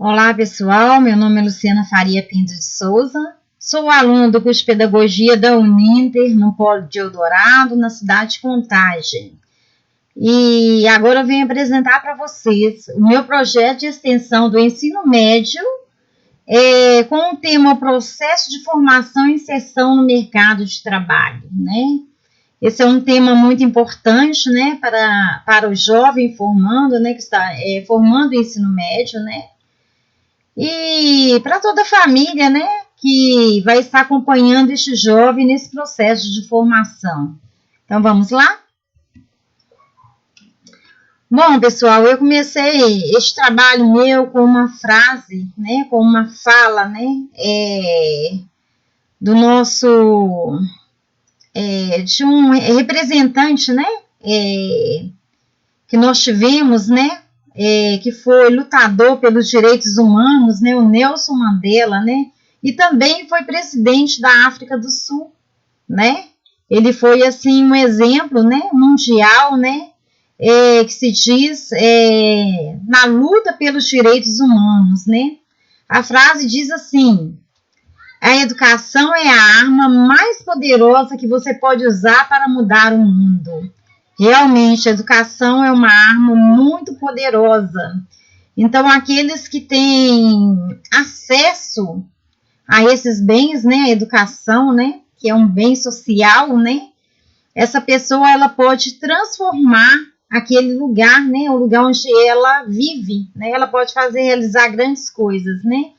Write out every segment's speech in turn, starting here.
Olá, pessoal. Meu nome é Luciana Faria Pinto de Souza. Sou aluna do curso de Pedagogia da Uninter, no Polo de Eldorado, na cidade de Contagem. E agora eu venho apresentar para vocês o meu projeto de extensão do ensino médio com o tema Processo de Formação e Inserção no Mercado de Trabalho, né? Esse é um tema muito importante, né, para o jovem formando, né, que está formando o ensino médio, né? E para toda a família, né, que vai estar acompanhando este jovem nesse processo de formação. Então, vamos lá? Bom, pessoal, eu comecei este trabalho meu com uma frase, né, com uma fala, né, do nosso, de um representante, né, que nós tivemos, né, que foi lutador pelos direitos humanos, né, o Nelson Mandela, né, e também foi presidente da África do Sul, né. Ele foi, assim, um exemplo, né, mundial, né, que se diz na luta pelos direitos humanos, né. A frase diz assim: a educação é a arma mais poderosa que você pode usar para mudar o mundo. Realmente, a educação é uma arma muito poderosa. Então, aqueles que têm acesso a esses bens, né, a educação, né, que é um bem social, né, essa pessoa ela pode transformar aquele lugar, né, o lugar onde ela vive, né, ela pode realizar grandes coisas, né.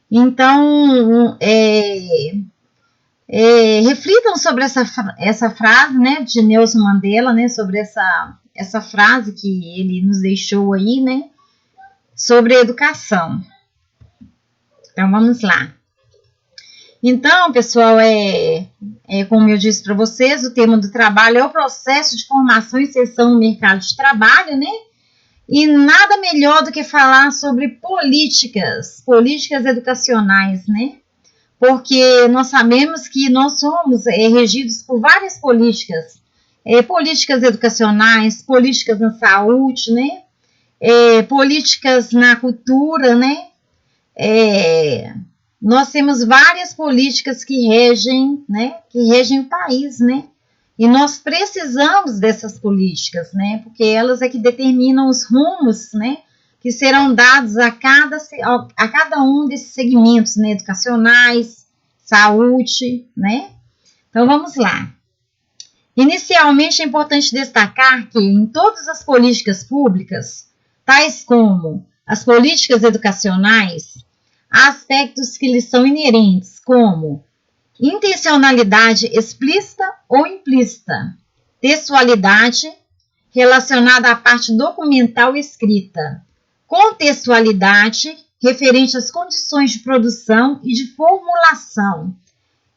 Então, reflitam sobre essa frase, né, de Nelson Mandela, né, sobre essa frase que ele nos deixou aí, né, sobre educação. Então, vamos lá. Então, pessoal, como eu disse para vocês, o tema do trabalho é o processo de formação e inserção no mercado de trabalho, né? E nada melhor do que falar sobre políticas educacionais, né? Porque nós sabemos que nós somos regidos por várias políticas, políticas educacionais, políticas na saúde, né? Políticas na cultura, né? Nós temos várias políticas que regem, né? Que regem o país, né? E nós precisamos dessas políticas, né? Porque elas é que determinam os rumos, né? Que serão dados a cada um desses segmentos, né, educacionais, saúde, né? Então, vamos lá. Inicialmente, é importante destacar que em todas as políticas públicas, tais como as políticas educacionais, há aspectos que lhes são inerentes, como intencionalidade explícita ou implícita, textualidade relacionada à parte documental e escrita, contextualidade, referente às condições de produção e de formulação,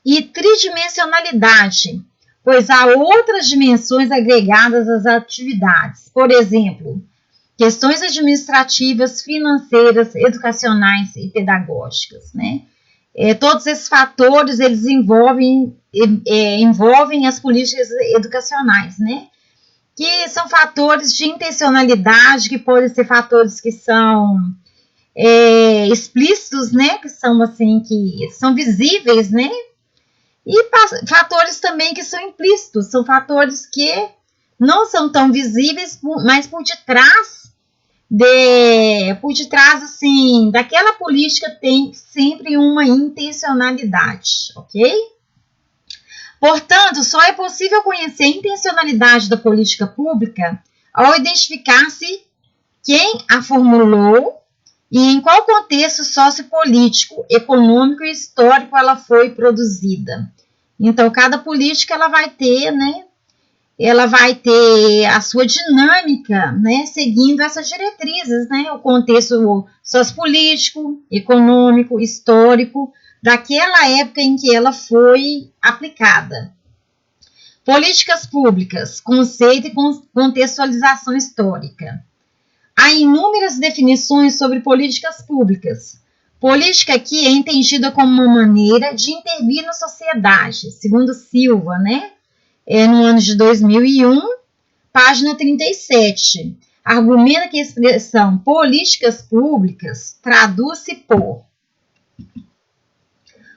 e tridimensionalidade, pois há outras dimensões agregadas às atividades, por exemplo, questões administrativas, financeiras, educacionais e pedagógicas, né? Todos esses fatores, eles envolvem as políticas educacionais, né? Que são fatores de intencionalidade, que podem ser fatores que são explícitos, né, que são assim, que são visíveis, né, e fatores também que são implícitos, são fatores que não são tão visíveis, mas por detrás assim, daquela política tem sempre uma intencionalidade, ok? Portanto, só é possível conhecer a intencionalidade da política pública ao identificar-se quem a formulou e em qual contexto sociopolítico, econômico e histórico ela foi produzida. Então, cada política ela vai ter, né? Ela vai ter a sua dinâmica, né? Seguindo essas diretrizes, né? O contexto sociopolítico, econômico, histórico daquela época em que ela foi aplicada. Políticas públicas, conceito e contextualização histórica. Há inúmeras definições sobre políticas públicas. Política aqui é entendida como uma maneira de intervir na sociedade, segundo Silva, né? No ano de 2001, página 37. argumenta que a expressão políticas públicas traduz-se por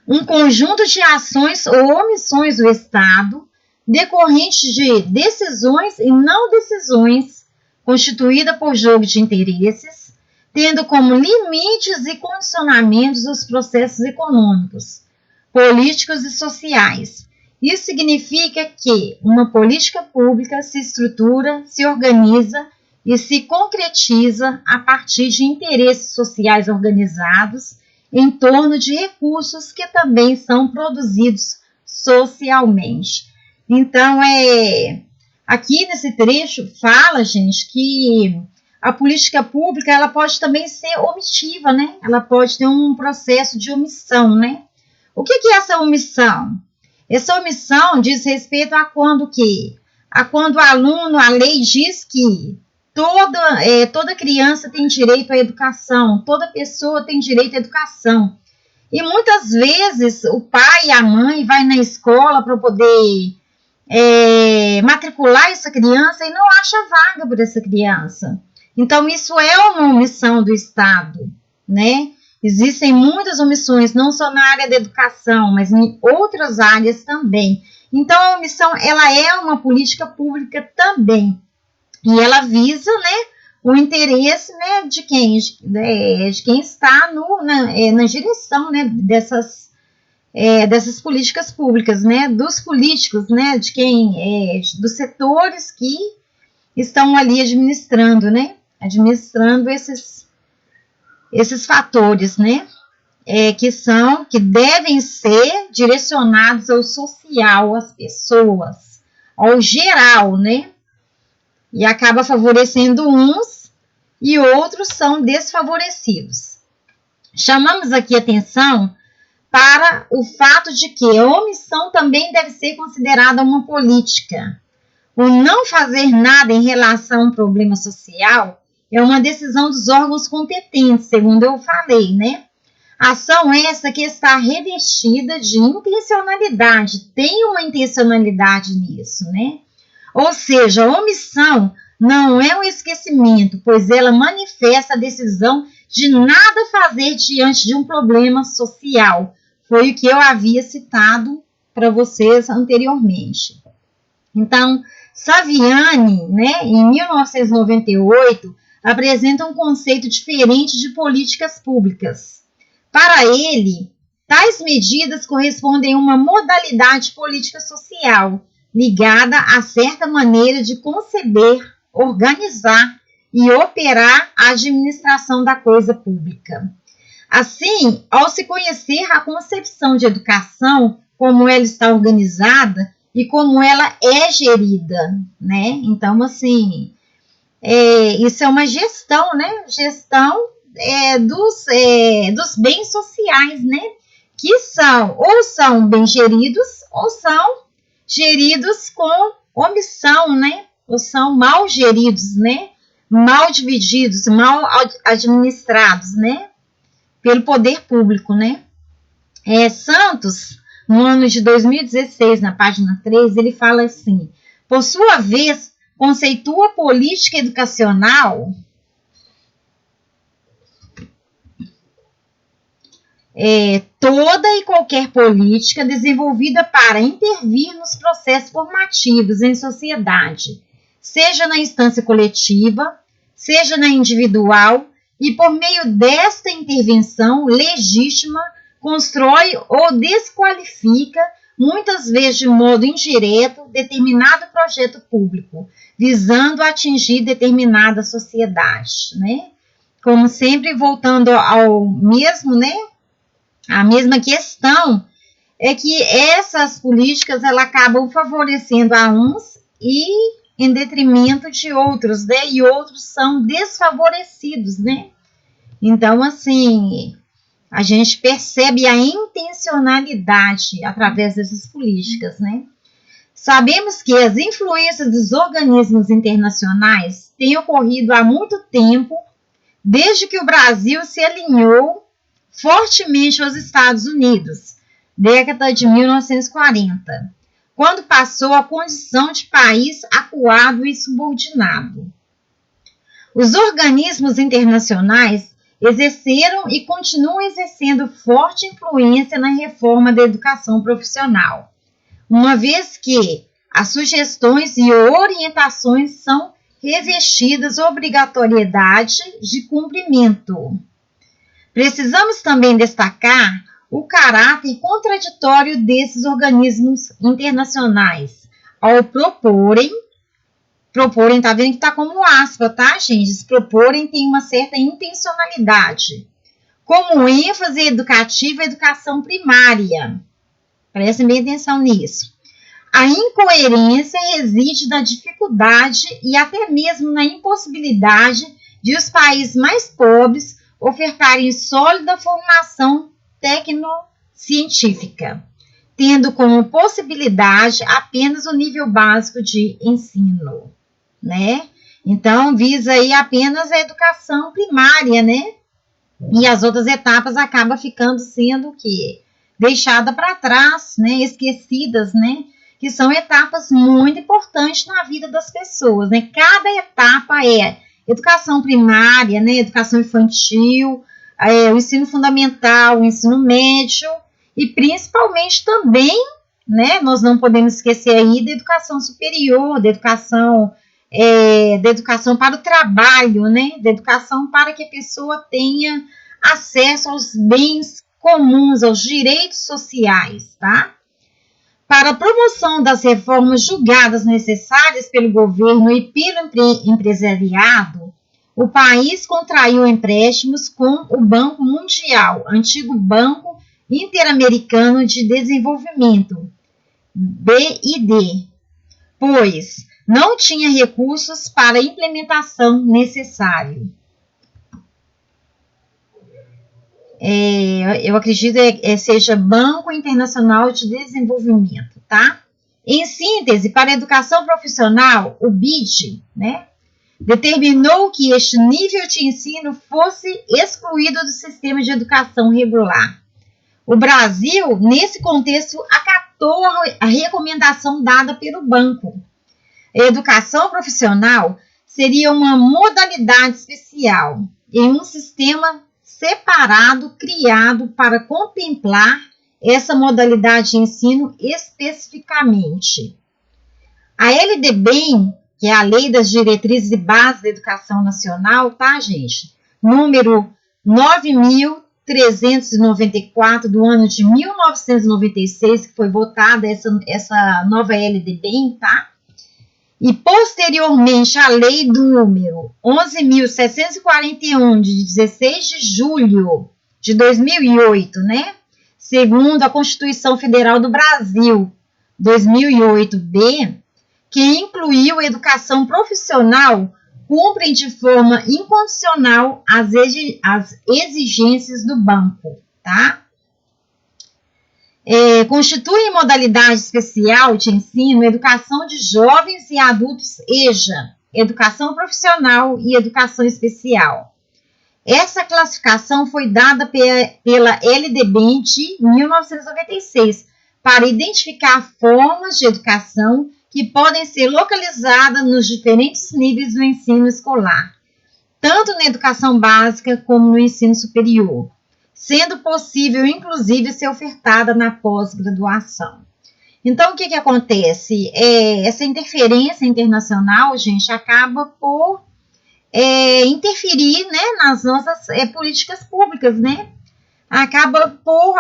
um conjunto de ações ou omissões do Estado decorrentes de decisões e não decisões constituída por jogo de interesses, tendo como limites e condicionamentos os processos econômicos, políticos e sociais. Isso significa que uma política pública se estrutura, se organiza e se concretiza a partir de interesses sociais organizados em torno de recursos que também são produzidos socialmente. Então, aqui nesse trecho fala, gente, que a política pública ela pode também ser omissiva, né? Ela pode ter um processo de omissão, né? O que é essa omissão? Essa omissão diz respeito a quando o aluno, a lei diz que toda criança tem direito à educação, toda pessoa tem direito à educação. E muitas vezes o pai e a mãe vai na escola para poder matricular essa criança e não acha vaga para essa criança. Então, isso é uma omissão do Estado, né? Existem muitas omissões, não só na área da educação, mas em outras áreas também. Então, a omissão, ela é uma política pública também. E ela visa, né, o interesse, né, de quem está na direção, né, dessas políticas públicas, né, dos políticos, né, dos setores que estão ali administrando, né, esses fatores, né, que devem ser direcionados ao social, às pessoas, ao geral, né, e acaba favorecendo uns e outros são desfavorecidos. Chamamos aqui atenção para o fato de que a omissão também deve ser considerada uma política. O não fazer nada em relação a um problema social é uma decisão dos órgãos competentes, segundo eu falei, né? Ação essa que está revestida de intencionalidade, tem uma intencionalidade nisso, né? Ou seja, a omissão não é um esquecimento, pois ela manifesta a decisão de nada fazer diante de um problema social. Foi o que eu havia citado para vocês anteriormente. Então, Saviani, né, em 1998, apresenta um conceito diferente de políticas públicas. Para ele, tais medidas correspondem a uma modalidade política social, ligada a certa maneira de conceber, organizar e operar a administração da coisa pública. Assim, ao se conhecer a concepção de educação, como ela está organizada e como ela é gerida, né? Então, assim, isso é uma gestão, né? Gestão dos bens sociais, né? Que são bem geridos ou são geridos com omissão, né? Ou são mal geridos, né? Mal divididos, mal administrados, né? Pelo poder público, né? Santos, no ano de 2016, na página 3, ele fala assim: por sua vez, conceitua política educacional toda e qualquer política desenvolvida para intervir nos processos formativos em sociedade, seja na instância coletiva, seja na individual, e por meio desta intervenção legítima, constrói ou desqualifica, muitas vezes de modo indireto, determinado projeto público, visando atingir determinada sociedade, né? Como sempre, voltando ao mesmo, né? A mesma questão é que essas políticas elas acabam favorecendo a uns e em detrimento de outros, né? E outros são desfavorecidos, né? Então, assim, a gente percebe a intencionalidade através dessas políticas, né? Sabemos que as influências dos organismos internacionais têm ocorrido há muito tempo, desde que o Brasil se alinhou fortemente aos Estados Unidos, década de 1940, quando passou a condição de país acuado e subordinado. Os organismos internacionais exerceram e continuam exercendo forte influência na reforma da educação profissional, uma vez que as sugestões e orientações são revestidas obrigatoriedade de cumprimento. Precisamos também destacar o caráter contraditório desses organismos internacionais ao proporem, tá vendo que tá como aspa, tá, gente? Se proporem tem uma certa intencionalidade, como ênfase educativa e educação primária. Prestem bem atenção nisso. A incoerência reside na dificuldade e até mesmo na impossibilidade de os países mais pobres ofertarem sólida formação tecnocientífica, tendo como possibilidade apenas o nível básico de ensino, né? Então, visa aí apenas a educação primária, né? E as outras etapas acabam ficando sendo que deixada para trás, né? Esquecidas, né? Que são etapas muito importantes na vida das pessoas, né? Cada etapa é educação primária, né? Educação infantil, o ensino fundamental, o ensino médio e principalmente também, né? Nós não podemos esquecer aí da educação superior, da educação para o trabalho, né? Da educação para que a pessoa tenha acesso aos bens comuns, aos direitos sociais, tá? Para a promoção das reformas julgadas necessárias pelo governo e pelo empresariado, o país contraiu empréstimos com o Banco Mundial, antigo Banco Interamericano de Desenvolvimento, BID, pois não tinha recursos para a implementação necessária. Eu acredito seja Banco Internacional de Desenvolvimento, tá? Em síntese, para a educação profissional, o BID, né, determinou que este nível de ensino fosse excluído do sistema de educação regular. O Brasil, nesse contexto, acatou a recomendação dada pelo banco. A educação profissional seria uma modalidade especial em um sistema separado, criado para contemplar essa modalidade de ensino especificamente. A LDB, que é a Lei das Diretrizes e Bases da Educação Nacional, tá, gente? Número 9.394 do ano de 1996, que foi votada essa nova LDB, tá? E posteriormente a lei número 11.741 de 16 de julho de 2008, né? Segundo a Constituição Federal do Brasil, 2008-B, que incluiu a educação profissional, cumprem de forma incondicional as exigências do banco, tá? Constituem modalidade especial de ensino educação de jovens e adultos EJA, educação profissional e educação especial. Essa classificação foi dada pela LDB de 1996 para identificar formas de educação que podem ser localizadas nos diferentes níveis do ensino escolar, tanto na educação básica como no ensino superior, sendo possível, inclusive, ser ofertada na pós-graduação. Então, o que acontece? Essa interferência internacional, gente, acaba por interferir, né, nas nossas políticas públicas, né? Acaba por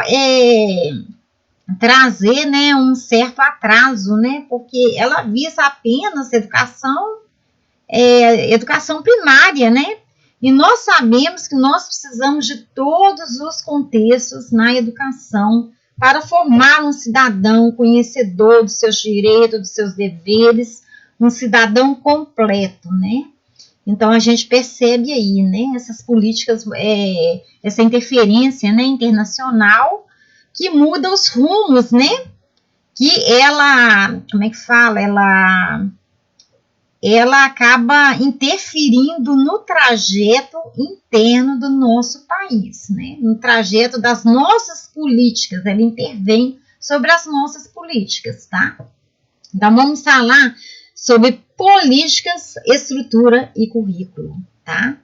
trazer, né, um certo atraso, né? Porque ela visa apenas educação primária, né? E nós sabemos que nós precisamos de todos os contextos na educação para formar um cidadão conhecedor dos seus direitos, dos seus deveres, um cidadão completo, né? Então, a gente percebe aí, né, essas políticas, essa interferência, né, internacional que muda os rumos, né? Que ela, como é que fala? Ela acaba interferindo no trajeto interno do nosso país, né? No trajeto das nossas políticas, ela intervém sobre as nossas políticas, tá? Então, vamos falar sobre políticas, estrutura e currículo, tá?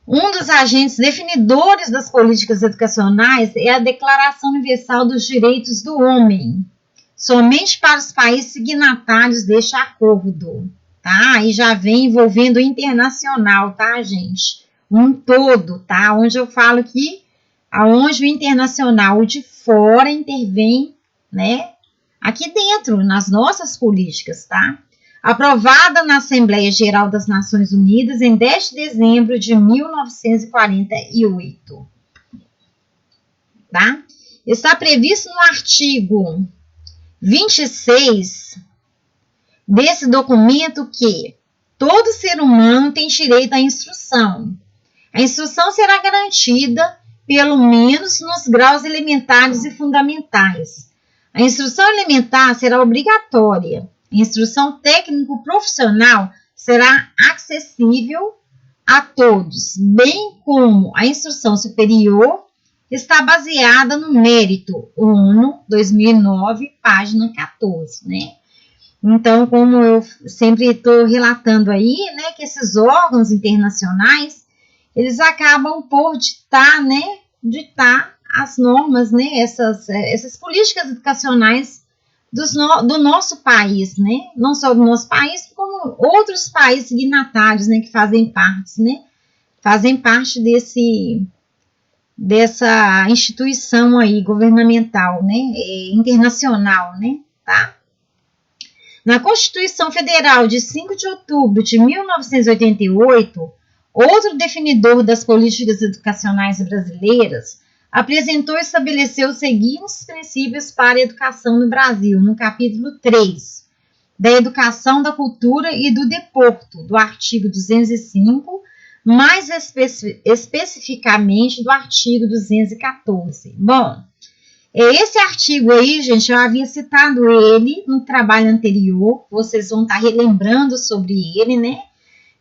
Um dos agentes definidores das políticas educacionais é a Declaração Universal dos Direitos do Homem, somente para os países signatários deste acordo, tá? Aí já vem envolvendo o internacional, tá, gente? Um todo, tá? Onde eu falo que aonde o internacional, o de fora, intervém, né? Aqui dentro, nas nossas políticas, tá? Aprovada na Assembleia Geral das Nações Unidas em 10 de dezembro de 1948, tá? Está previsto no artigo 26 desse documento que todo ser humano tem direito à instrução. A instrução será garantida pelo menos nos graus elementares e fundamentais. A instrução elementar será obrigatória. A instrução técnico-profissional será acessível a todos, bem como a instrução superior está baseada no mérito, ONU 2009, página 14, né? Então, como eu sempre estou relatando aí, né, que esses órgãos internacionais, eles acabam por ditar, né, as normas, né, essas políticas educacionais do nosso país, né, não só do nosso país, como outros países signatários, né, que fazem parte, né, dessa instituição aí governamental, né, internacional, né, tá? Na Constituição Federal de 5 de outubro de 1988, outro definidor das políticas educacionais brasileiras apresentou e estabeleceu os seguintes princípios para a educação no Brasil, no capítulo 3, da educação, da cultura e do deporto, do artigo 205, mais especificamente do artigo 214. Bom, esse artigo aí, gente, eu havia citado ele no trabalho anterior, vocês vão estar relembrando sobre ele, né?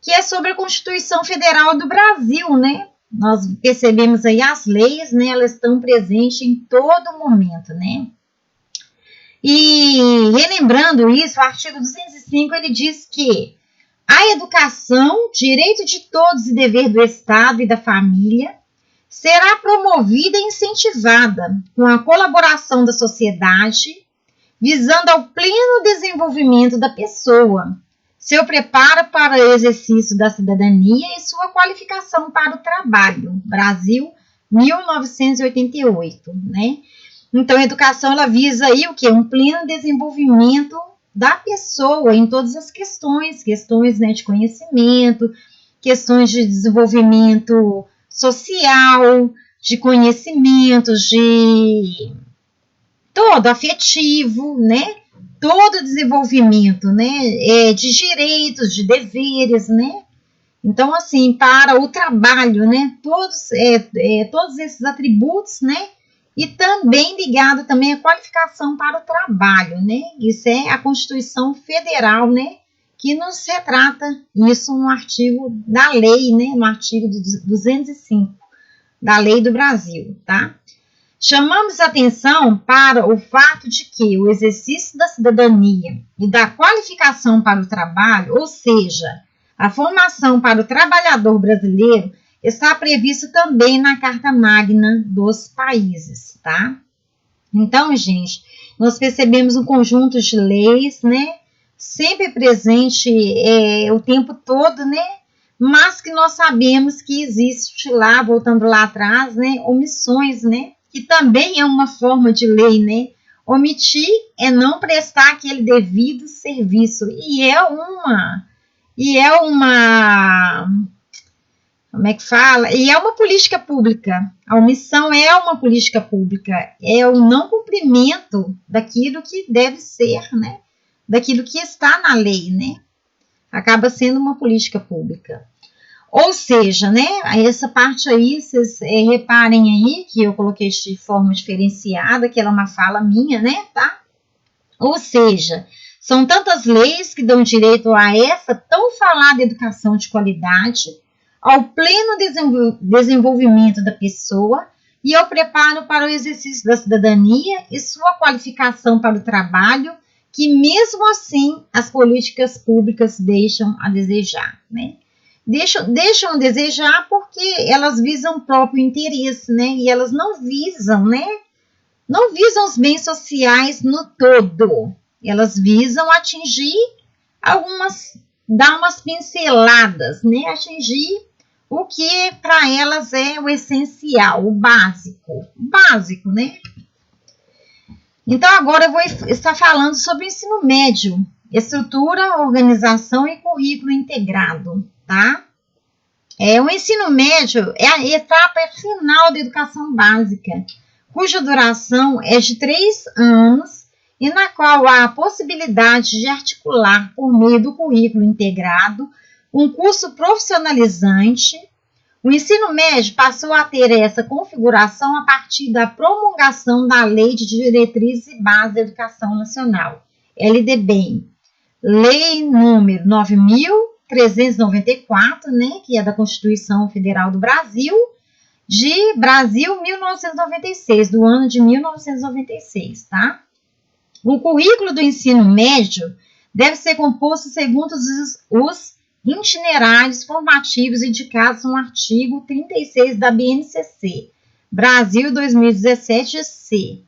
Que é sobre a Constituição Federal do Brasil, né? Nós percebemos aí as leis, né? Elas estão presentes em todo momento, né? E relembrando isso, o artigo 205, ele diz que a educação, direito de todos e dever do Estado e da família, será promovida e incentivada com a colaboração da sociedade, visando ao pleno desenvolvimento da pessoa, seu preparo para o exercício da cidadania e sua qualificação para o trabalho. Brasil, 1988, né? Então, a educação, ela visa aí o quê? Um pleno desenvolvimento da pessoa em todas as questões, né, de conhecimento, questões de desenvolvimento social, de conhecimentos, de todo afetivo, né? Todo desenvolvimento, né? De direitos, de deveres, né? Então, assim, para o trabalho, né? Todos esses atributos, né? E também ligado também à qualificação para o trabalho, né? Isso é a Constituição Federal, né? Que nos retrata isso no artigo da lei, né? No artigo 205 da Lei do Brasil, tá? Chamamos atenção para o fato de que o exercício da cidadania e da qualificação para o trabalho, ou seja, a formação para o trabalhador brasileiro, está previsto também na Carta Magna dos países, tá? Então, gente, nós percebemos um conjunto de leis, né? Sempre presente o tempo todo, né? Mas que nós sabemos que existe lá, voltando lá atrás, né? Omissões, né? Que também é uma forma de lei, né? Omitir é não prestar aquele devido serviço. E é uma como é que fala? E é uma política pública. A omissão é uma política pública. É o não cumprimento daquilo que deve ser, né? Daquilo que está na lei, né? Acaba sendo uma política pública. Ou seja, né? Essa parte aí, vocês reparem aí que eu coloquei de forma diferenciada, que ela é uma fala minha, né? Tá? Ou seja, são tantas leis que dão direito a essa tão falada educação de qualidade, ao pleno desenvolvimento da pessoa e ao preparo para o exercício da cidadania e sua qualificação para o trabalho, que mesmo assim as políticas públicas deixam a desejar, né? deixam a desejar porque elas visam o próprio interesse, né? E elas não visam, né? Não visam os bens sociais no todo. Elas visam atingir dar umas pinceladas, né? Atingir o que para elas é o essencial, o básico, né? Então agora eu vou estar falando sobre o ensino médio, estrutura, organização e currículo integrado, tá? O ensino médio é a etapa final da educação básica, cuja duração é de 3 anos e na qual há a possibilidade de articular, por meio do currículo integrado, um curso profissionalizante. O ensino médio passou a ter essa configuração a partir da promulgação da Lei de Diretrizes e Bases da Educação Nacional, LDB, Lei número 9.394, né, que é da Constituição Federal do Brasil, de Brasil 1996, do ano de 1996, tá? O currículo do ensino médio deve ser composto segundo os itinerários formativos indicados no artigo 36 da BNCC, Brasil 2017-C.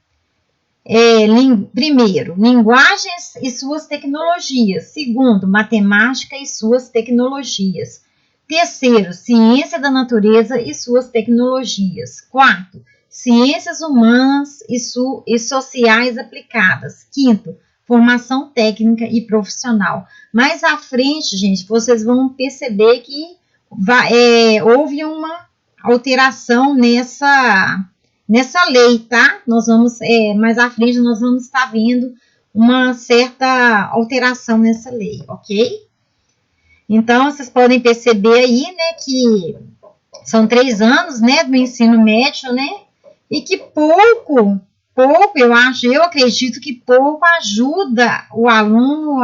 Primeiro, linguagens e suas tecnologias. Segundo, matemática e suas tecnologias. Terceiro, ciência da natureza e suas tecnologias. Quarto, ciências humanas e sociais aplicadas. Quinto, formação técnica e profissional. Mais à frente, gente, vocês vão perceber que houve uma alteração nessa lei, tá? Mais à frente, nós vamos estar vendo uma certa alteração nessa lei, ok? Então, vocês podem perceber aí, né, que são 3 anos, né, do ensino médio, né, e que pouco, eu acredito que pouco ajuda o aluno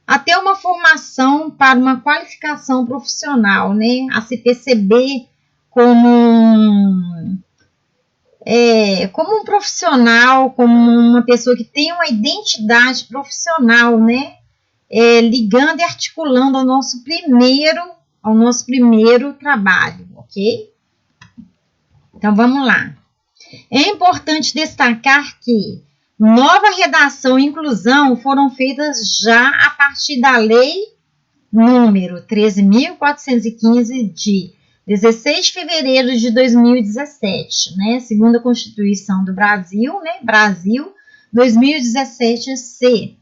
a ter uma formação para uma qualificação profissional, né, a se perceber como um profissional, como uma pessoa que tem uma identidade profissional, né, ligando e articulando ao nosso primeiro trabalho, ok? Então, vamos lá. É importante destacar que nova redação e inclusão foram feitas já a partir da Lei número 13.415 de 16 de fevereiro de 2017, né? Segundo a Constituição do Brasil, né? Brasil 2017-C,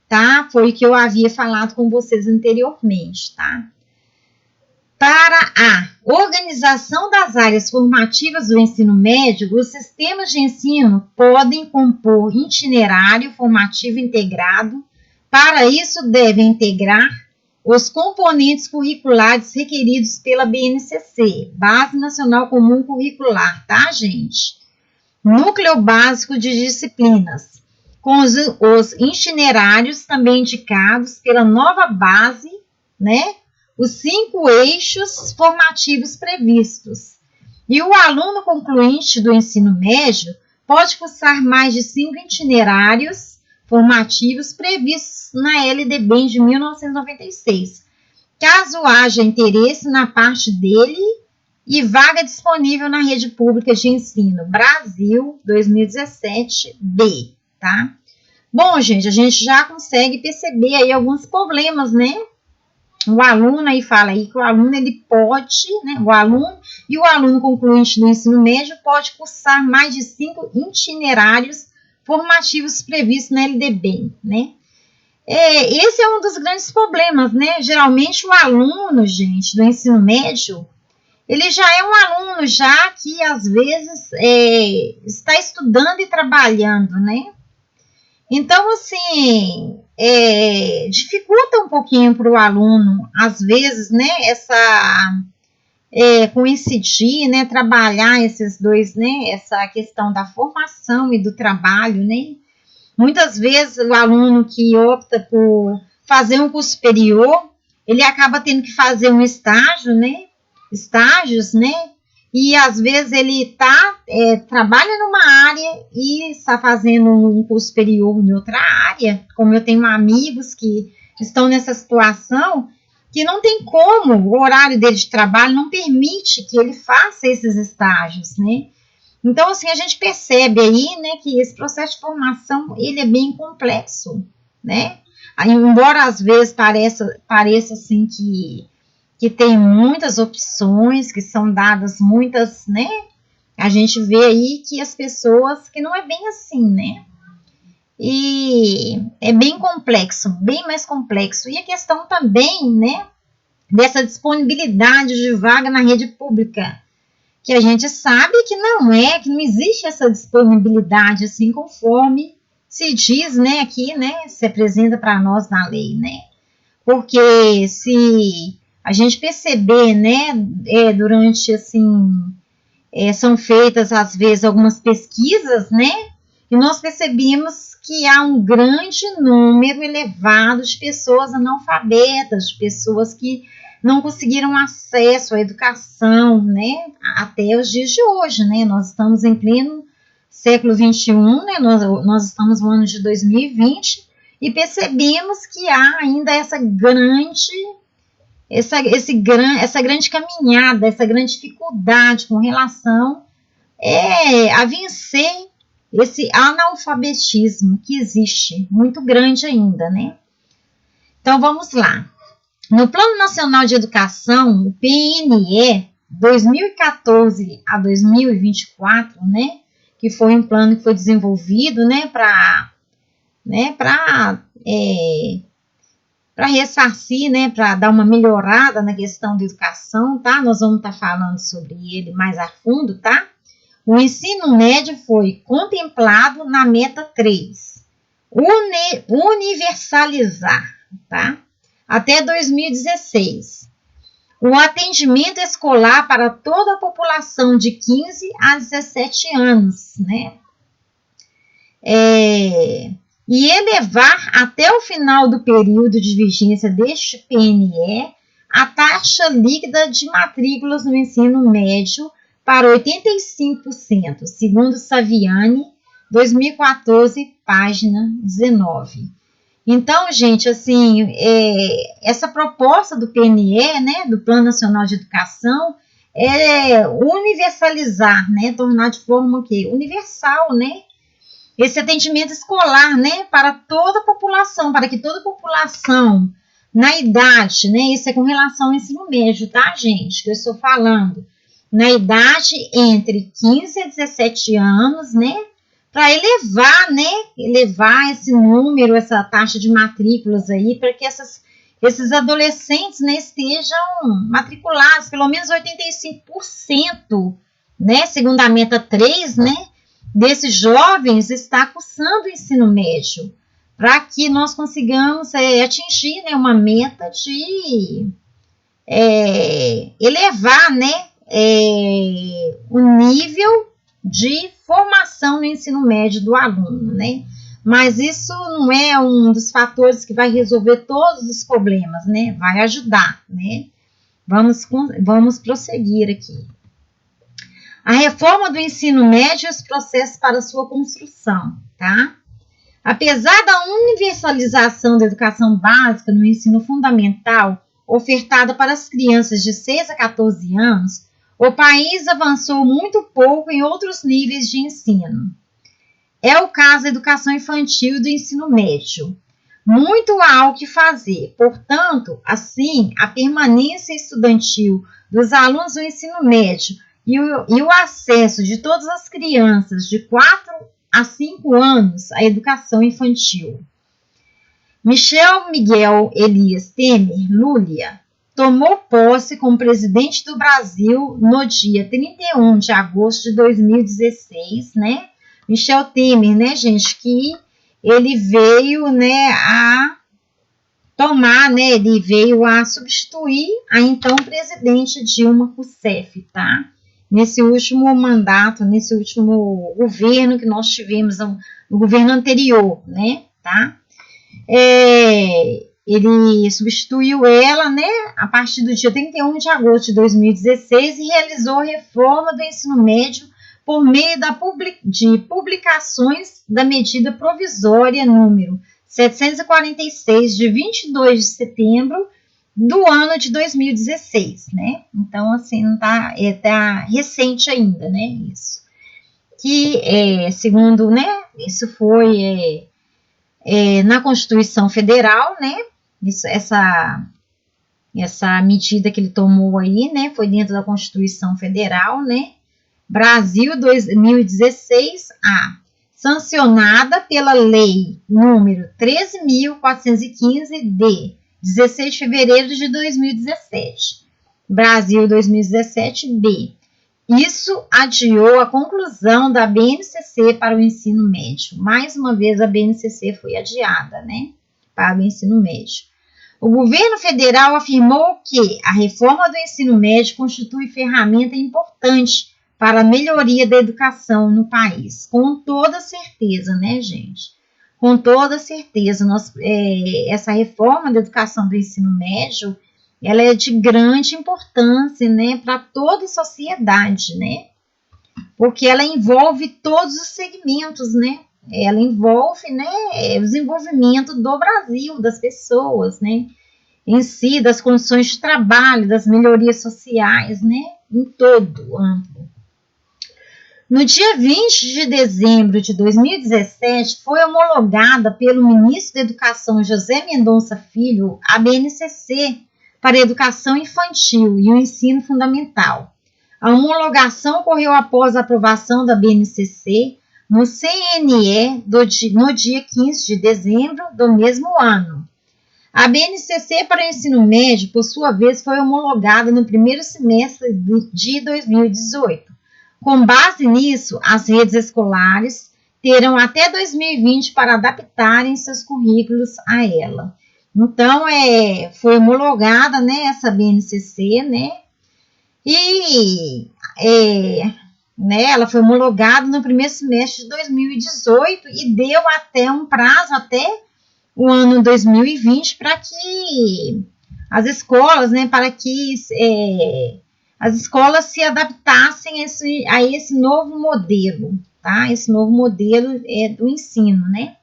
tá? Foi o que eu havia falado com vocês anteriormente, tá? Para a organização das áreas formativas do ensino médio, os sistemas de ensino podem compor itinerário formativo integrado. Para isso, devem integrar os componentes curriculares requeridos pela BNCC, Base Nacional Comum Curricular, tá, gente? Núcleo básico de disciplinas, com os itinerários também indicados pela nova base, né? Os 5 eixos formativos previstos. E o aluno concluinte do ensino médio pode cursar mais de 5 itinerários formativos previstos na LDB de 1996, caso haja interesse na parte dele e vaga disponível na rede pública de ensino Brasil 2017-B, tá? Bom, gente, a gente já consegue perceber aí alguns problemas, né? O aluno aí fala aí que o aluno ele pode, né? O aluno concluinte do ensino médio pode cursar mais de 5 itinerários formativos previstos na LDB, né? Esse é um dos grandes problemas, né? Geralmente o aluno, gente, do ensino médio, ele já é um aluno já que às vezes está estudando e trabalhando, né? Então, assim, dificulta um pouquinho para o aluno, às vezes, né, coincidir, né, trabalhar esses dois, né, essa questão da formação e do trabalho, né. Muitas vezes o aluno que opta por fazer um curso superior, ele acaba tendo que fazer um estágio, né, estágios, né, e às vezes ele trabalha numa área e está fazendo um curso superior em outra área, como eu tenho amigos que estão nessa situação, que não tem como, o horário dele de trabalho não permite que ele faça esses estágios, né? Então, assim, a gente percebe aí, né, que esse processo de formação, ele é bem complexo, né? Aí, embora às vezes pareça assim que tem muitas opções, que são dadas muitas, né? A gente vê aí que as pessoas, que não é bem assim, né? E é bem complexo, bem mais complexo. E a questão também, né, dessa disponibilidade de vaga na rede pública, que a gente sabe que não existe essa disponibilidade assim conforme se diz, né, aqui, né, se apresenta para nós na lei, né? Porque se a gente perceber, né, durante assim, são feitas às vezes algumas pesquisas, né, e nós percebemos que há um grande número elevado de pessoas analfabetas, de pessoas que não conseguiram acesso à educação, né, até os dias de hoje, né, nós estamos em pleno século XXI, né, nós estamos no ano de 2020 e percebemos que há ainda essa grande caminhada, essa grande dificuldade com relação a vencer esse analfabetismo que existe, muito grande ainda, né? Então, vamos lá. No Plano Nacional de Educação, o PNE, 2014 a 2024, né? Que foi um plano que foi desenvolvido, né? Para ressarcir, né? Para dar uma melhorada na questão da educação, tá? Nós vamos estar falando sobre ele mais a fundo, tá? O ensino médio foi contemplado na meta 3, universalizar, tá? Até 2016. O atendimento escolar para toda a população de 15 a 17 anos, né? E elevar até o final do período de vigência deste PNE a taxa líquida de matrículas no ensino médio para 85%, segundo Saviani, 2014, página 19. Então, gente, assim, essa proposta do PNE, né, do Plano Nacional de Educação, é universalizar, né, tornar de forma universal, né, esse atendimento escolar, né, para toda a população, para que toda a população, na idade, né, isso é com relação ao ensino médio, tá, gente, que eu estou falando, na idade entre 15 e 17 anos, né, para elevar esse número, essa taxa de matrículas aí, para que esses adolescentes, né, estejam matriculados, pelo menos 85%, né, segundo a meta 3, né, desses jovens está cursando o ensino médio, para que nós consigamos atingir, né, uma meta de elevar, né, o nível de formação no ensino médio do aluno, né? Mas isso não é um dos fatores que vai resolver todos os problemas, né? Vai ajudar, né? Vamos prosseguir aqui. A reforma do ensino médio e os processos para sua construção, tá? Apesar da universalização da educação básica no ensino fundamental, ofertada para as crianças de 6 a 14 anos, o país avançou muito pouco em outros níveis de ensino. É o caso da educação infantil e do ensino médio. Muito há o que fazer, portanto, assim, a permanência estudantil dos alunos do ensino médio e o acesso de todas as crianças de 4 a 5 anos à educação infantil. Michel Miguel Elias Temer Lulia tomou posse como presidente do Brasil no dia 31 de agosto de 2016, né? Michel Temer, né, gente, que ele veio, né, a tomar, né, ele veio a substituir a então presidente Dilma Rousseff, tá? Nesse último mandato, nesse último governo que nós tivemos, no governo anterior, né, tá? Ele substituiu ela, né, a partir do dia 31 de agosto de 2016 e realizou a reforma do ensino médio por meio de publicações da medida provisória número 746, de 22 de setembro do ano de 2016, né? Então, assim, não tá recente ainda, né? Isso. Que, segundo, né? Isso foi na Constituição Federal, né? Essa medida que ele tomou aí, né? Foi dentro da Constituição Federal, né? Brasil 2016-A, sancionada pela Lei número 13.415 de 16 de fevereiro de 2017. Brasil 2017-B. Isso adiou a conclusão da BNCC para o ensino médio. Mais uma vez a BNCC foi adiada, né? Para o ensino médio. O governo federal afirmou que a reforma do ensino médio constitui ferramenta importante para a melhoria da educação no país. Com toda certeza, né, gente? Com toda certeza, essa reforma da educação do ensino médio, ela é de grande importância, né, para toda a sociedade, né? Porque ela envolve todos os segmentos, né? Ela envolve, né, o desenvolvimento do Brasil, das pessoas, né? Em si, das condições de trabalho, das melhorias sociais, né? Em todo âmbito. No dia 20 de dezembro de 2017, foi homologada pelo ministro da Educação, José Mendonça Filho, a BNCC para a educação infantil e o ensino fundamental. A homologação ocorreu após a aprovação da BNCC no CNE no dia 15 de dezembro do mesmo ano. A BNCC para o ensino médio, por sua vez, foi homologada no primeiro semestre de 2018. Com base nisso, as redes escolares terão até 2020 para adaptarem seus currículos a ela. Então, foi homologada, né, essa BNCC, né, e né, ela foi homologada no primeiro semestre de 2018 e deu até um prazo, até o ano 2020, para que as escolas, né, as escolas se adaptassem a esse novo modelo, tá? Esse novo modelo do ensino, né?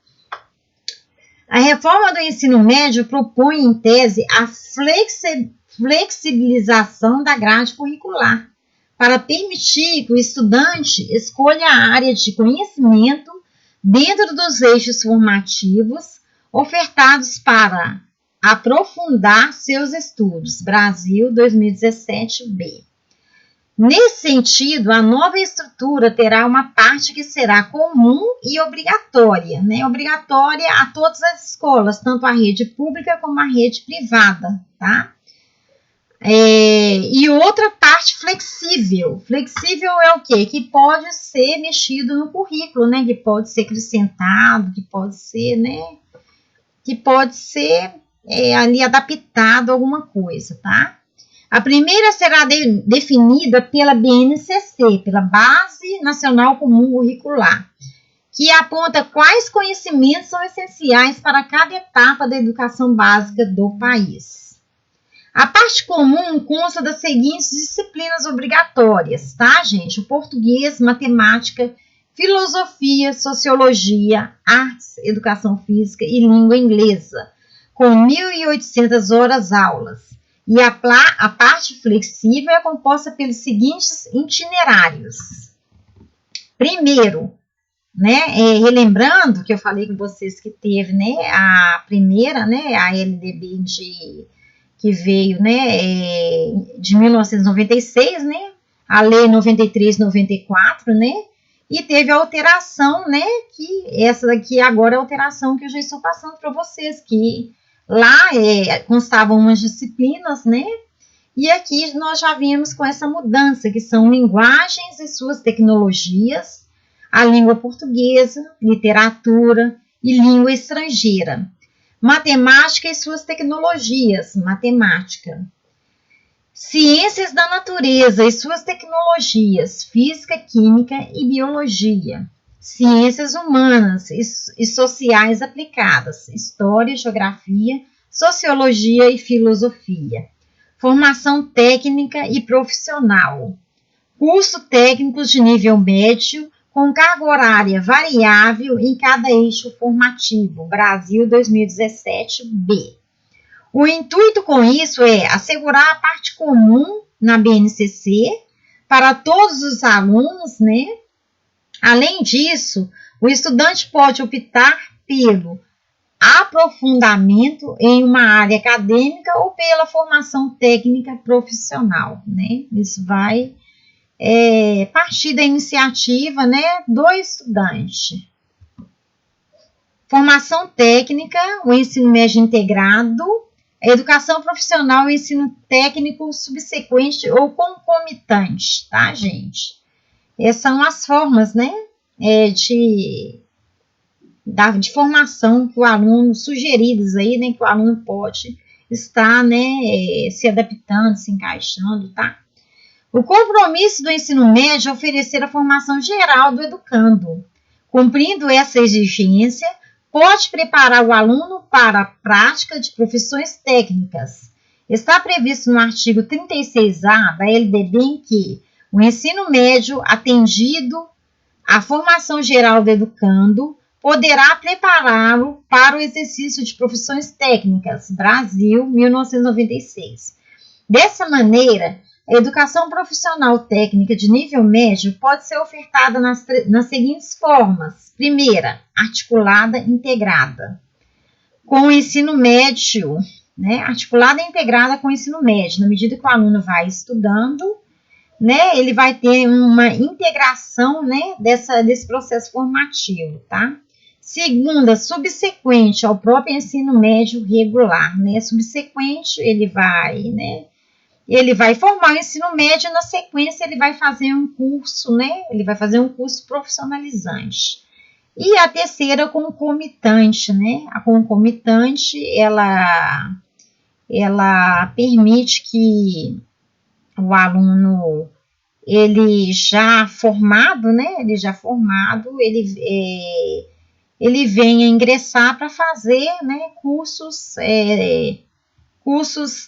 A reforma do ensino médio propõe, em tese, a flexibilização da grade curricular, para permitir que o estudante escolha a área de conhecimento dentro dos eixos formativos ofertados para aprofundar seus estudos. Brasil 2017-B. Nesse sentido, a nova estrutura terá uma parte que será comum e obrigatória, né? Obrigatória a todas as escolas, tanto a rede pública como a rede privada, tá? E outra parte flexível. Flexível é o quê? Que pode ser mexido no currículo, né? Que pode ser acrescentado, que pode ser, né? Que pode ser ali adaptado a alguma coisa, tá? A primeira será definida pela BNCC, pela Base Nacional Comum Curricular, que aponta quais conhecimentos são essenciais para cada etapa da educação básica do país. A parte comum consta das seguintes disciplinas obrigatórias, tá, gente? O português, matemática, filosofia, sociologia, artes, educação física e língua inglesa, com 1.800 horas aulas. E a parte flexível é composta pelos seguintes itinerários. Primeiro, né, relembrando que eu falei com vocês que teve, né, a primeira, né, a LDB que veio, né, de 1996, né, a Lei 93/94, né, e teve a alteração, né, que essa daqui agora é a alteração que eu já estou passando para vocês, que lá constavam umas disciplinas, né? E aqui nós já vimos com essa mudança, que são linguagens e suas tecnologias, a língua portuguesa, literatura e língua estrangeira, matemática e suas tecnologias, matemática, ciências da natureza e suas tecnologias, física, química e biologia, ciências humanas e sociais aplicadas, história, geografia, sociologia e filosofia, formação técnica e profissional, curso técnicos de nível médio com carga horária variável em cada eixo formativo, Brasil 2017-B. O intuito com isso é assegurar a parte comum na BNCC para todos os alunos, né? Além disso, o estudante pode optar pelo aprofundamento em uma área acadêmica ou pela formação técnica profissional, né? Isso vai partir da iniciativa, né, do estudante. Formação técnica, o ensino médio integrado, a educação profissional, o ensino técnico subsequente ou concomitante, tá, gente? Essas são as formas, né, de formação que o aluno, sugeridas aí, né, que o aluno pode estar, né, se adaptando, se encaixando, tá? O compromisso do ensino médio é oferecer a formação geral do educando. Cumprindo essa exigência, pode preparar o aluno para a prática de profissões técnicas. Está previsto no artigo 36A da LDB em que o ensino médio atendido à formação geral do educando poderá prepará-lo para o exercício de profissões técnicas. Brasil, 1996. Dessa maneira, a educação profissional técnica de nível médio pode ser ofertada nas seguintes formas. Primeira, articulada integrada, com o ensino médio, né? Articulada e integrada com o ensino médio. Na medida que o aluno vai estudando, né? Ele vai ter uma integração, né? Desse processo formativo, tá? Segunda, subsequente ao próprio ensino médio regular, né? Subsequente, ele vai formar o ensino médio e, na sequência, ele vai fazer um curso, né? Ele vai fazer um curso profissionalizante. E a terceira, concomitante, né? A concomitante, ela permite que o aluno, ele já formado, né? Ele venha ingressar para fazer, né? Cursos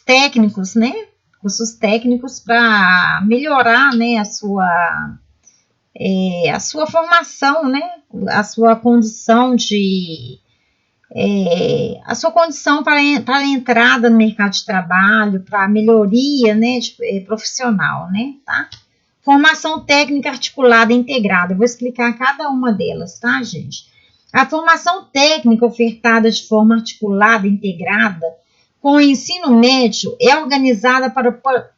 técnicos, né? Cursos técnicos para melhorar, né, a sua formação, né, a sua condição para a entrada no mercado de trabalho, para a melhoria, né, profissional, né, tá? Formação técnica articulada integrada, eu vou explicar cada uma delas, tá, gente? A formação técnica ofertada de forma articulada integrada com o ensino médio é organizada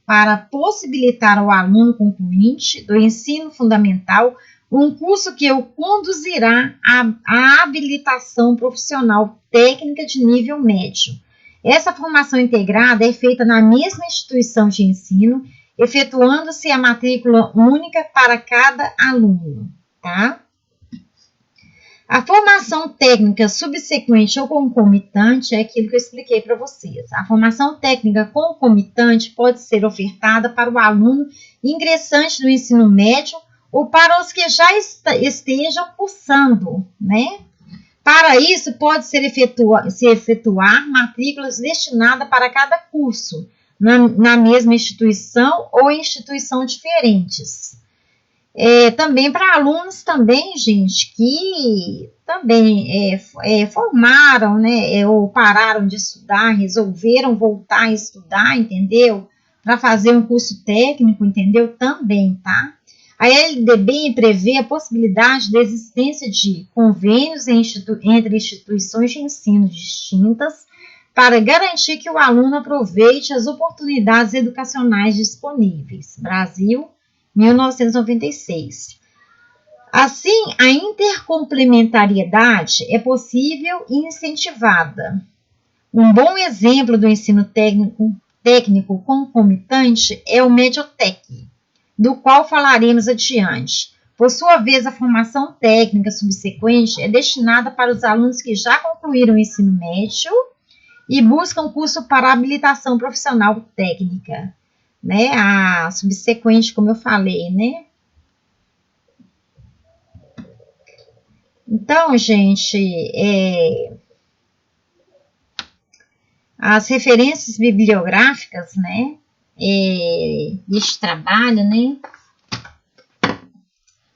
para possibilitar ao aluno concluinte do ensino fundamental um curso que o conduzirá à habilitação profissional técnica de nível médio. Essa formação integrada é feita na mesma instituição de ensino, efetuando-se a matrícula única para cada aluno, tá? A formação técnica subsequente ou concomitante é aquilo que eu expliquei para vocês. A formação técnica concomitante pode ser ofertada para o aluno ingressante no ensino médio ou para os que já estejam cursando, né? Para isso, pode se efetuar matrículas destinadas para cada curso, na mesma instituição ou instituição diferentes. Também para alunos também, gente, que também formaram, né, ou pararam de estudar, resolveram voltar a estudar, entendeu? Para fazer um curso técnico, entendeu? Também, tá? A LDB prevê a possibilidade da existência de convênios entre instituições de ensino distintas para garantir que o aluno aproveite as oportunidades educacionais disponíveis. Brasil, 1996. Assim, a intercomplementariedade é possível e incentivada. Um bom exemplo do ensino técnico concomitante é o Mediotec, do qual falaremos adiante. Por sua vez, a formação técnica subsequente é destinada para os alunos que já concluíram o ensino médio e buscam curso para habilitação profissional técnica, né? A subsequente, como eu falei, né? Então, gente, as referências bibliográficas, né? Deste trabalho, né?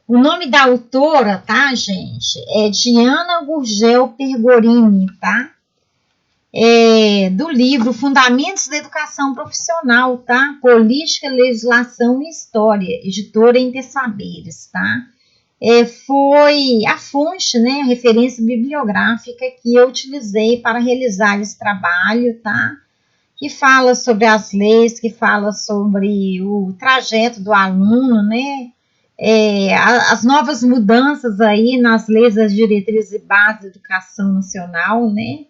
O nome da autora, tá, gente? É Diana Gurgel Pergolini, tá? do livro Fundamentos da Educação Profissional, tá? Política, Legislação e História, editora Intersaberes, tá? Foi a fonte, né, a referência bibliográfica que eu utilizei para realizar esse trabalho, tá? Que fala sobre as leis, que fala sobre o trajeto do aluno, né? As novas mudanças aí nas leis das diretrizes e bases da educação nacional, né?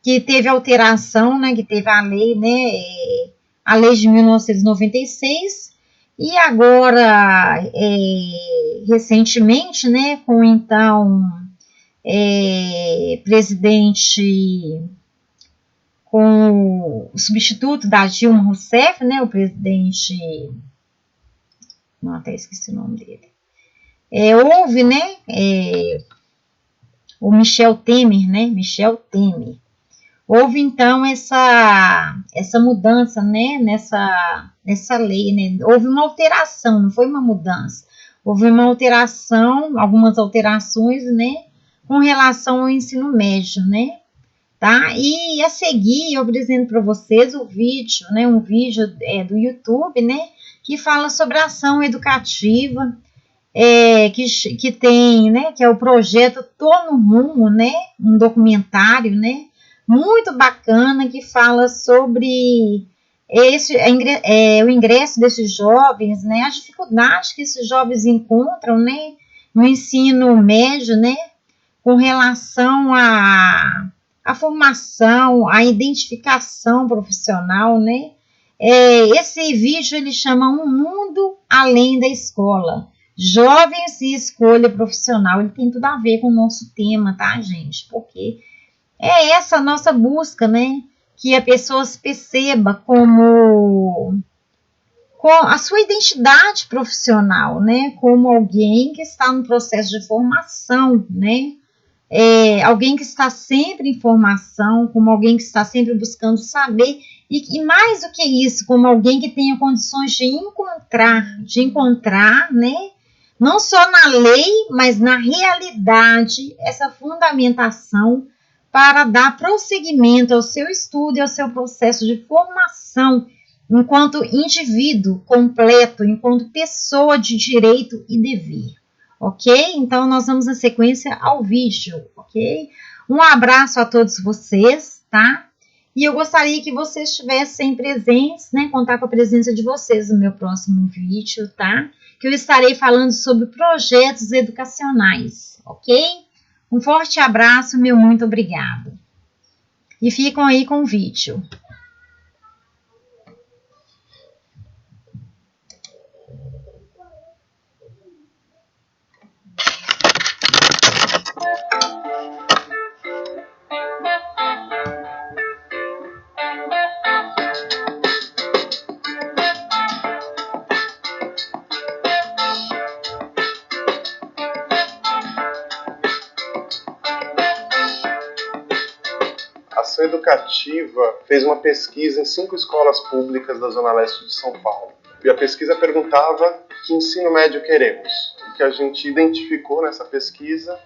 Que teve alteração, né? Que teve a lei, né? A lei de 1996 e agora, recentemente, né? Com então presidente, com o substituto da Dilma Rousseff, né? O presidente, não, até esqueci o nome dele. Houve, né? O Michel Temer, né? Michel Temer. Houve, então, essa mudança, né, nessa lei, né? Houve uma alteração, não foi uma mudança. Houve uma alteração, algumas alterações, né, com relação ao ensino médio, né? Tá? E a seguir, eu apresento para vocês o vídeo, né, um vídeo do YouTube, né, que fala sobre a ação educativa, que tem, né, que é o projeto Tô no Rumo, né, um documentário, né, muito bacana, que fala sobre o ingresso desses jovens, né, as dificuldades que esses jovens encontram, né, no ensino médio, né, com relação à formação, à identificação profissional, né. Esse vídeo ele chama Um Mundo Além da Escola, Jovens e Escolha Profissional. Ele tem tudo a ver com o nosso tema, tá, gente? Porque é essa a nossa busca, né? Que a pessoa se perceba com a sua identidade profissional, né? Como alguém que está no processo de formação, né? Alguém que está sempre em formação, como alguém que está sempre buscando saber, e mais do que isso, como alguém que tenha condições de encontrar, né? Não só na lei, mas na realidade, essa fundamentação para dar prosseguimento ao seu estudo e ao seu processo de formação enquanto indivíduo completo, enquanto pessoa de direito e dever. Ok? Então, nós vamos na sequência ao vídeo, ok? Um abraço a todos vocês, tá? E eu gostaria que vocês estivessem presentes, né? Contar com a presença de vocês no meu próximo vídeo, tá? Que eu estarei falando sobre projetos educacionais, ok? Um forte abraço, meu muito obrigado. E ficam aí com o vídeo. A Ação Educativa fez uma pesquisa em 5 escolas públicas da Zona Leste de São Paulo. E a pesquisa perguntava que ensino médio queremos. O que a gente identificou nessa pesquisa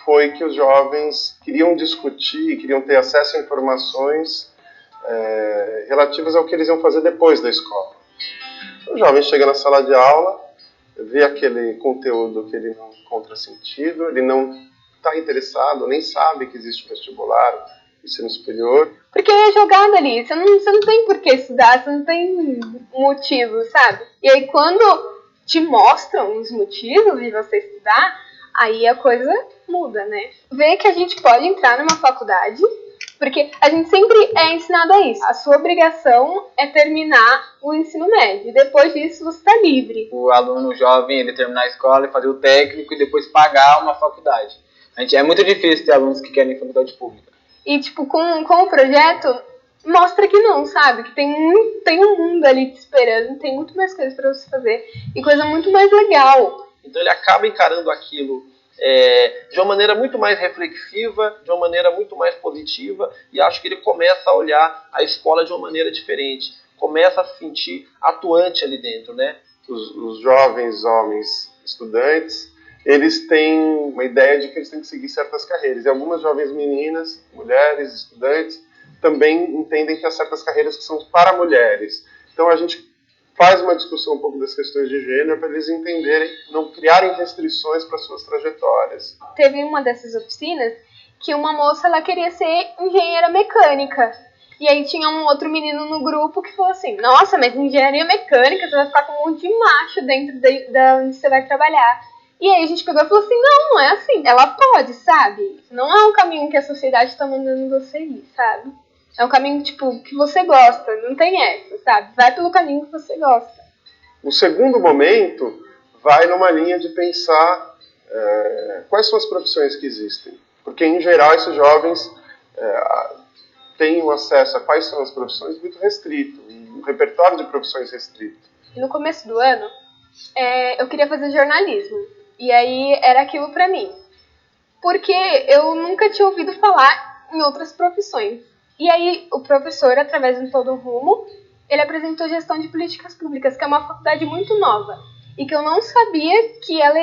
foi que os jovens queriam discutir, queriam ter acesso a informações relativas ao que eles iam fazer depois da escola. O jovem chega na sala de aula, vê aquele conteúdo que ele não encontra sentido, ele não está interessado, nem sabe que existe vestibular, ensino superior. Porque é jogado ali, você não tem por que estudar, você não tem motivo, sabe? E aí quando te mostram os motivos de você estudar, aí a coisa muda, né? Vê que a gente pode entrar numa faculdade, porque a gente sempre é ensinado a isso. A sua obrigação é terminar o ensino médio, e depois disso você está livre. O aluno jovem, ele terminar a escola e fazer o técnico e depois pagar uma faculdade. É muito difícil ter alunos que querem faculdade pública. E, tipo, com o projeto, mostra que não, sabe? Que tem um mundo ali te esperando, tem muito mais coisas para você fazer e coisa muito mais legal. Então ele acaba encarando aquilo de uma maneira muito mais reflexiva, de uma maneira muito mais positiva, e acho que ele começa a olhar a escola de uma maneira diferente, começa a se sentir atuante ali dentro, né? Os jovens homens estudantes, eles têm uma ideia de que eles têm que seguir certas carreiras. E algumas jovens meninas, mulheres, estudantes, também entendem que há certas carreiras que são para mulheres. Então a gente faz uma discussão um pouco das questões de gênero para eles entenderem, não criarem restrições para suas trajetórias. Teve uma dessas oficinas que uma moça ela queria ser engenheira mecânica. E aí tinha um outro menino no grupo que falou assim, nossa, mas engenharia mecânica, você vai ficar com um monte de macho dentro da onde você vai trabalhar. E aí a gente pegou e falou assim, não é assim, ela pode, sabe? Não é um caminho que a sociedade tá mandando você ir, sabe? É um caminho, tipo, que você gosta, não tem essa, sabe? Vai pelo caminho que você gosta. O segundo momento vai numa linha de pensar quais são as profissões que existem. Porque, em geral, esses jovens têm um acesso a quais são as profissões muito restrito, um repertório de profissões restrito. E no começo do ano, eu queria fazer jornalismo. E aí era aquilo pra mim. Porque eu nunca tinha ouvido falar em outras profissões. E aí o professor, através de Todo Rumo, ele apresentou gestão de políticas públicas, que é uma faculdade muito nova. E que eu não sabia que ela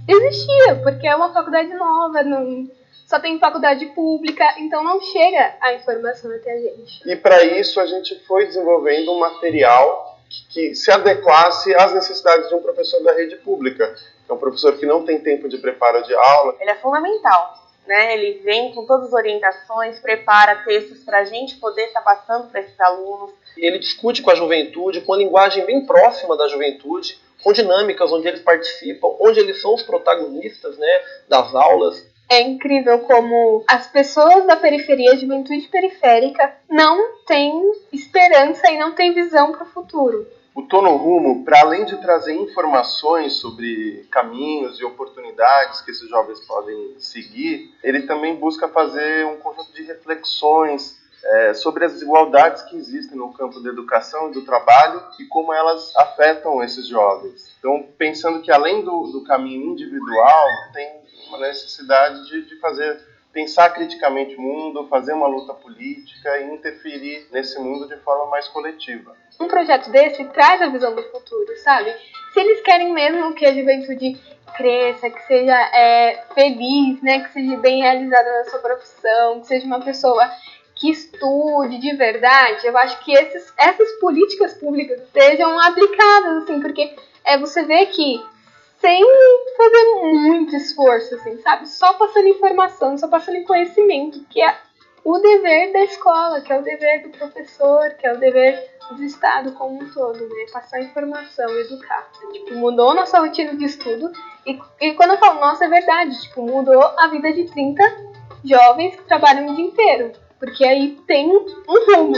existia, porque é uma faculdade nova, só tem faculdade pública, então não chega a informação até a gente. E para isso a gente foi desenvolvendo um material que se adequasse às necessidades de um professor da rede pública. É um professor que não tem tempo de preparo de aula. Ele é fundamental, né? Ele vem com todas as orientações, prepara textos para a gente poder estar passando para esses alunos. Ele discute com a juventude, com a linguagem bem próxima da juventude, com dinâmicas onde eles participam, onde eles são os protagonistas, né, das aulas. É incrível como as pessoas da periferia, a juventude periférica, não têm esperança e não têm visão para o futuro. O Todo Rumo, para além de trazer informações sobre caminhos e oportunidades que esses jovens podem seguir, ele também busca fazer um conjunto de reflexões sobre as desigualdades que existem no campo da educação e do trabalho e como elas afetam esses jovens. Então, pensando que além do caminho individual, tem uma necessidade de pensar criticamente o mundo, fazer uma luta política e interferir nesse mundo de forma mais coletiva. Um projeto desse traz a visão do futuro, sabe? Se eles querem mesmo que a juventude cresça, que seja feliz, né? Que seja bem realizada na sua profissão, que seja uma pessoa que estude de verdade, eu acho que essas políticas públicas sejam aplicadas, assim, porque você vê que sem fazer muito esforço, assim, sabe? Só passando informação, só passando conhecimento, que é o dever da escola, que é o dever do professor, que é o dever do Estado como um todo, né? Passar informação, educar. Tipo, mudou nossa rotina de estudo e quando eu falo nossa, é verdade, tipo, mudou a vida de 30 jovens que trabalham o dia inteiro, porque aí tem um rumo.